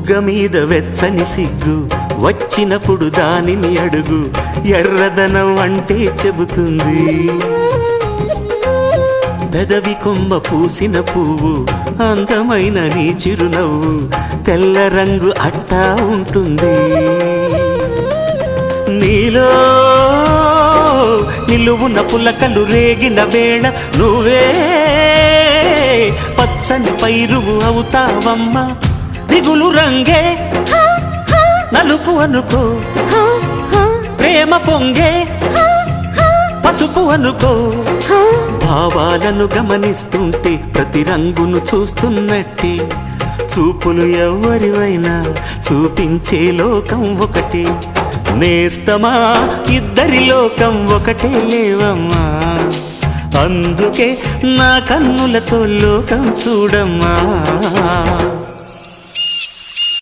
బుగ్గ మీద వెచ్చని సిగ్గు వచ్చినప్పుడు దానిని అడుగు ఎర్రదనం అంటే చెబుతుంది పెదవి కొమ్మ పూసిన పువ్వు అందమైన నీ చిరునవ్వు తెల్ల రంగు అట్టా ఉంటుంది నీలో నిలువున పులకలు రేగిన వేళ నువ్వే పచ్చని పైరువు అవుతావమ్మా దిగులు రంగే నలుపు అనుకో ప్రేమ పొంగే పసుపు అనుకో భావాలను గమనిస్తుంటే ప్రతి రంగును చూస్తున్నట్టే చూపులు ఎవరివైనా చూపించే లోకం ఒకటి నేస్తమా ఇద్దరి లోకం ఒకటే లేవమ్మా అందుకే నా కన్నులతో లోకం చూడమ్మా